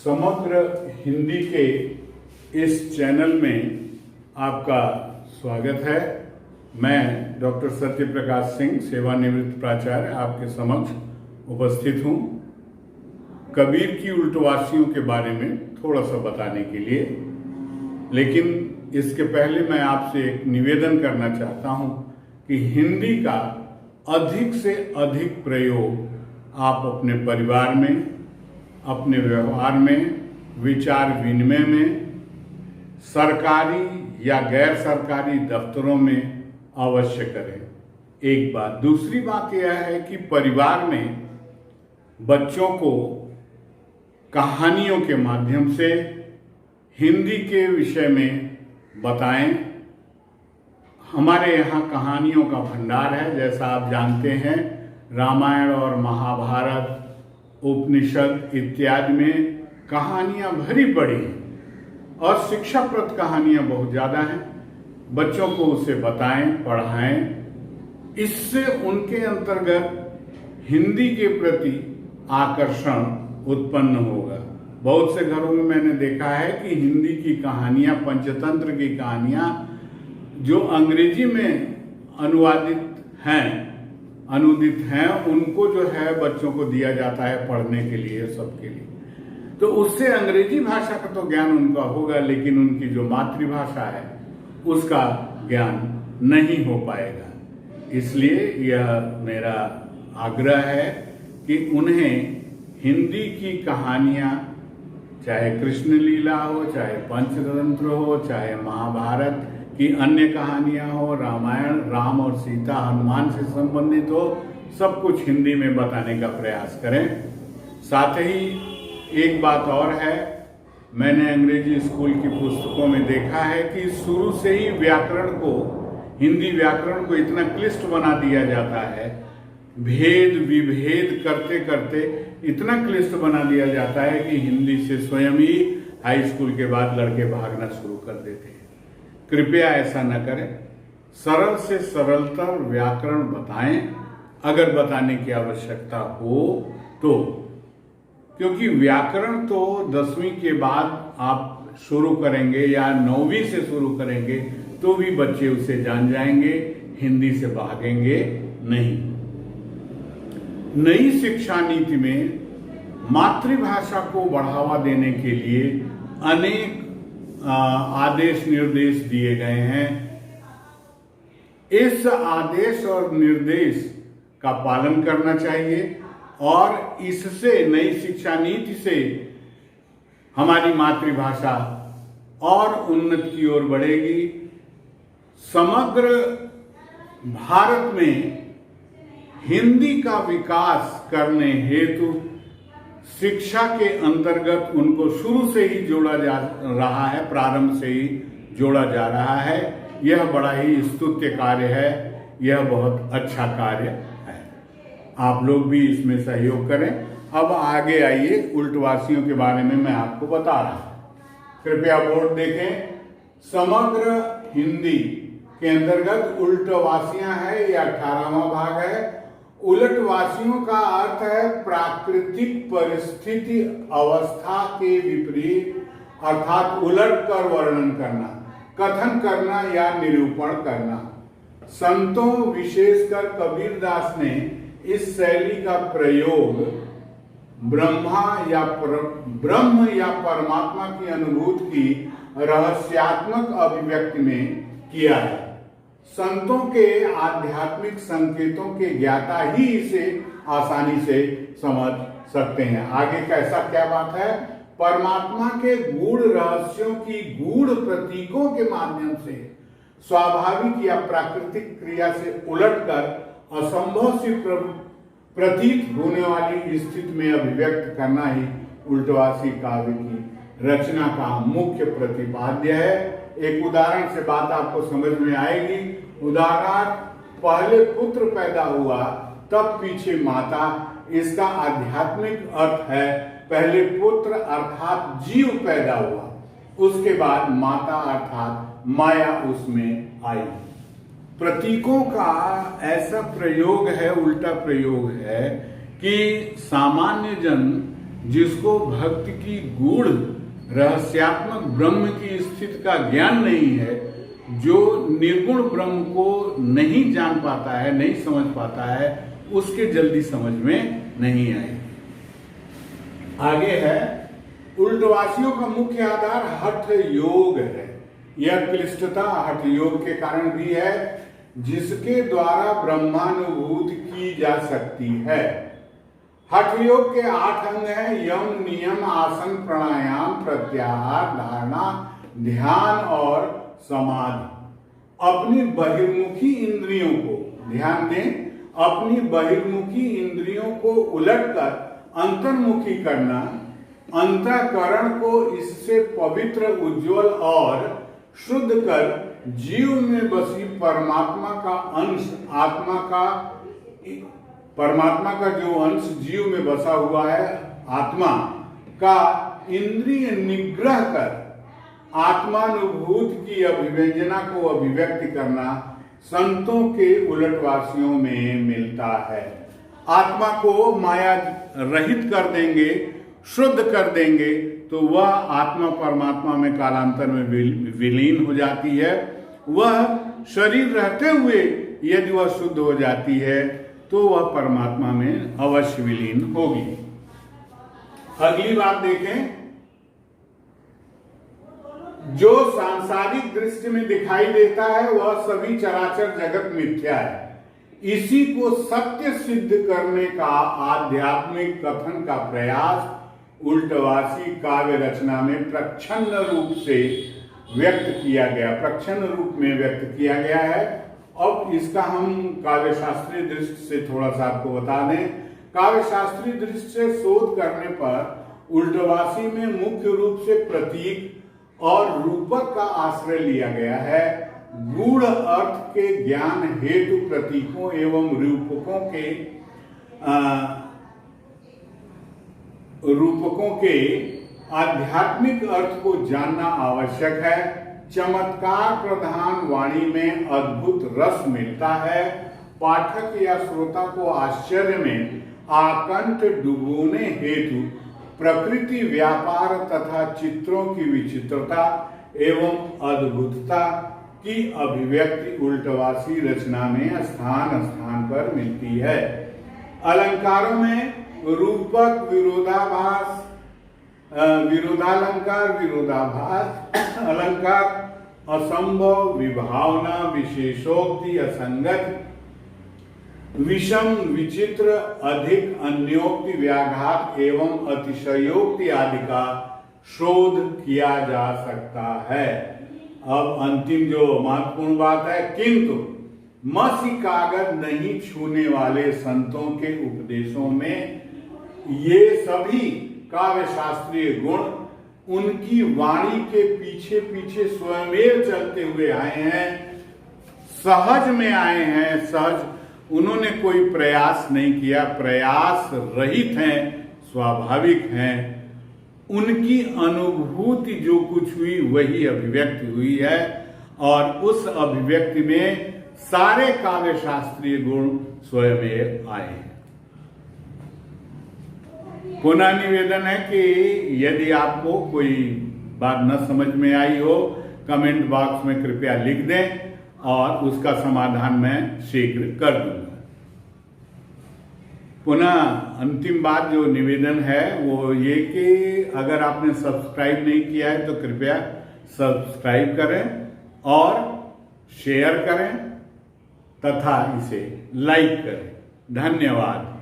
समग्र हिंदी के इस चैनल में आपका स्वागत है। मैं डॉक्टर सत्य प्रकाश सिंह, सेवानिवृत्त प्राचार्य, आपके समक्ष उपस्थित हूँ कबीर की उल्टवासियों के बारे में थोड़ा सा बताने के लिए। लेकिन इसके पहले मैं आपसे एक निवेदन करना चाहता हूँ कि हिंदी का अधिक से अधिक प्रयोग आप अपने परिवार में, अपने व्यवहार में, विचार विनिमय में, सरकारी या गैर सरकारी दफ्तरों में अवश्य करें। एक बात। दूसरी बात यह है कि परिवार में बच्चों को कहानियों के माध्यम से हिंदी के विषय में बताएं। हमारे यहाँ कहानियों का भंडार है। जैसा आप जानते हैं, रामायण और महाभारत, उपनिषद इत्यादि में कहानियाँ भरी पड़ी हैं और शिक्षाप्रद कहानियाँ बहुत ज़्यादा हैं। बच्चों को उसे बताएं, पढ़ाएं। इससे उनके अंतर्गत हिंदी के प्रति आकर्षण उत्पन्न होगा। बहुत से घरों में मैंने देखा है कि हिंदी की कहानियाँ, पंचतंत्र की कहानियाँ जो अंग्रेजी में अनुदित हैं, उनको जो है बच्चों को दिया जाता है पढ़ने के लिए, सबके लिए। तो उससे अंग्रेजी भाषा का तो ज्ञान उनका होगा, लेकिन उनकी जो मातृभाषा है उसका ज्ञान नहीं हो पाएगा। इसलिए यह मेरा आग्रह है कि उन्हें हिंदी की कहानियाँ, चाहे कृष्ण लीला हो, चाहे पंचतंत्र हो, चाहे महाभारत की अन्य कहानियाँ हो, रामायण, राम और सीता, हनुमान से संबंधित हो, सब कुछ हिंदी में बताने का प्रयास करें। साथ ही एक बात और है, मैंने अंग्रेजी स्कूल की पुस्तकों में देखा है कि शुरू से ही हिंदी व्याकरण को इतना क्लिष्ट बना दिया जाता है, भेद विभेद करते करते इतना क्लिष्ट बना दिया जाता है कि हिंदी से स्वयं ही हाई स्कूल के बाद लड़के भागना शुरू कर देते हैं। कृपया ऐसा न करें। सरल से सरलतर व्याकरण बताएं, अगर बताने की आवश्यकता हो तो। क्योंकि व्याकरण तो 10वीं के बाद आप शुरू करेंगे या 9वीं से शुरू करेंगे तो भी बच्चे उसे जान जाएंगे, हिंदी से भागेंगे नहीं। नई शिक्षा नीति में मातृभाषा को बढ़ावा देने के लिए अनेक आदेश निर्देश दिए गए हैं। इस आदेश और निर्देश का पालन करना चाहिए और इससे, नई शिक्षा नीति से हमारी मातृभाषा और उन्नति की ओर बढ़ेगी। समग्र भारत में हिंदी का विकास करने हेतु शिक्षा के अंतर्गत उनको शुरू से ही जोड़ा जा रहा है, प्रारंभ से ही जोड़ा जा रहा है। यह बड़ा ही स्तुत्य कार्य है, यह बहुत अच्छा कार्य है। आप लोग भी इसमें सहयोग करें। अब आगे आइए, उल्टवासियों के बारे में मैं आपको बता रहा हूं। कृपया बोर्ड देखें। समग्र हिंदी के अंतर्गत उल्टवासियां है, यह 18वां भाग है। उलटवासियों का अर्थ है प्राकृतिक परिस्थिति अवस्था के विपरीत, अर्थात उलट कर वर्णन करना, कथन करना या निरूपण करना। संतों, विशेषकर कबीरदास ने इस शैली का प्रयोग ब्रह्म या परमात्मा की अनुभूति की रहस्यात्मक अभिव्यक्ति में किया है। संतों के आध्यात्मिक संकेतों के ज्ञाता ही इसे आसानी से समझ सकते हैं। आगे कैसा क्या बात है? परमात्मा के गूढ़ रहस्यों की गूढ़ प्रतीकों के माध्यम से स्वाभाविक या प्राकृतिक क्रिया से उलटकर असंभव सी प्रतीत होने वाली स्थिति में अभिव्यक्त करना ही उल्टवासी काव्य की रचना का मुख्य प्रतिपाद्य है। एक उदाहरण से बात आपको समझ में आएगी। उदाहरण, पहले पुत्र पैदा हुआ तब पीछे माता। इसका आध्यात्मिक अर्थ है, पहले पुत्र अर्थात जीव पैदा हुआ, उसके बाद माता अर्थात माया उसमें आई। प्रतीकों का ऐसा प्रयोग है, उल्टा प्रयोग है कि सामान्य जन जिसको भक्ति की गूढ़ रहस्यात्मक ब्रह्म की स्थिति का ज्ञान नहीं है, जो निर्गुण ब्रह्म को नहीं जान पाता है, नहीं समझ पाता है, उसके जल्दी समझ में नहीं आए। आगे है, उल्टवासियों का मुख्य आधार हठ योग है। यह क्लिष्टता हठ योग के कारण भी है, जिसके द्वारा ब्रह्मानुभूति की जा सकती है। हठ योग के 8 अंग हैं: यम, नियम, आसन, प्राणायाम, प्रत्याहार, धारणा, ध्यान और समाधि। अपनी बहिर्मुखी इंद्रियों को, ध्यान दें, अपनी बहिर्मुखी इंद्रियों को उलटकर अंतर्मुखी करना, अंतःकरण को इससे पवित्र, उज्जवल और शुद्ध कर जीव में बसी परमात्मा का अंश, परमात्मा का जो अंश जीव में बसा हुआ है, आत्मा का इंद्रिय निग्रह कर आत्मानुभूति की अभिव्यंजना को अभिव्यक्त करना संतों के उलटवासियों में मिलता है। आत्मा को माया रहित कर देंगे, शुद्ध कर देंगे, तो वह आत्मा परमात्मा में कालांतर में विलीन हो जाती है। वह शरीर रहते हुए यदि वह शुद्ध हो जाती है तो वह परमात्मा में अवश्य विलीन होगी। अगली बात देखें, जो सांसारिक दृष्टि में दिखाई देता है वह सभी चराचर जगत मिथ्या है। इसी को सत्य सिद्ध करने का आध्यात्मिक कथन का प्रयास उल्टवासी काव्य रचना में प्रच्छन्न रूप से व्यक्त किया गया, प्रच्छन्न रूप में व्यक्त किया गया है। अब इसका हम काव्य शास्त्रीय दृष्टि से थोड़ा सा आपको बता दें। काव्य शास्त्रीय दृष्टि से शोध करने पर उल्टवासी में मुख्य रूप से प्रतीक और रूपक का आश्रय लिया गया है। गूढ़ अर्थ के ज्ञान हेतु प्रतीकों एवं रूपकों के आध्यात्मिक अर्थ को जानना आवश्यक है। चमत्कार प्रधान वाणी में अद्भुत रस मिलता है। पाठक या श्रोता को आश्चर्य में आकंठ डुबोने हेतु प्रकृति व्यापार तथा चित्रों की विचित्रता एवं अद्भुतता की अभिव्यक्ति उल्टवासी रचना में स्थान स्थान पर मिलती है। अलंकारों में रूपक, विरोधाभास, विरोधालंकार, विरोधाभास अलंकार, असंभव, विभावना, विशेषोक्ति, असंगत, विषम, विचित्र, अधिक, अन्योक्ति, व्याघात एवं अतिशयोक्ति आदि का शोध किया जा सकता है। अब अंतिम जो महत्वपूर्ण बात है, किंतु मसी कागज नहीं छूने वाले संतों के उपदेशों में ये सभी काव्य शास्त्रीय गुण उनकी वाणी के पीछे पीछे स्वयं चलते हुए आए हैं, सहज में आए हैं। सहज, उन्होंने कोई प्रयास नहीं किया, प्रयास रहित हैं, स्वाभाविक हैं। उनकी अनुभूति जो कुछ हुई वही अभिव्यक्ति हुई है और उस अभिव्यक्ति में सारे काव्य शास्त्रीय गुण स्वयं आए हैं। पुनः निवेदन है कि यदि आपको कोई बात न समझ में आई हो, कमेंट बॉक्स में कृपया लिख दें और उसका समाधान मैं शीघ्र कर दूंगा। पुनः अंतिम बात जो निवेदन है वो ये कि अगर आपने सब्सक्राइब नहीं किया है तो कृपया सब्सक्राइब करें और शेयर करें तथा इसे लाइक करें। धन्यवाद।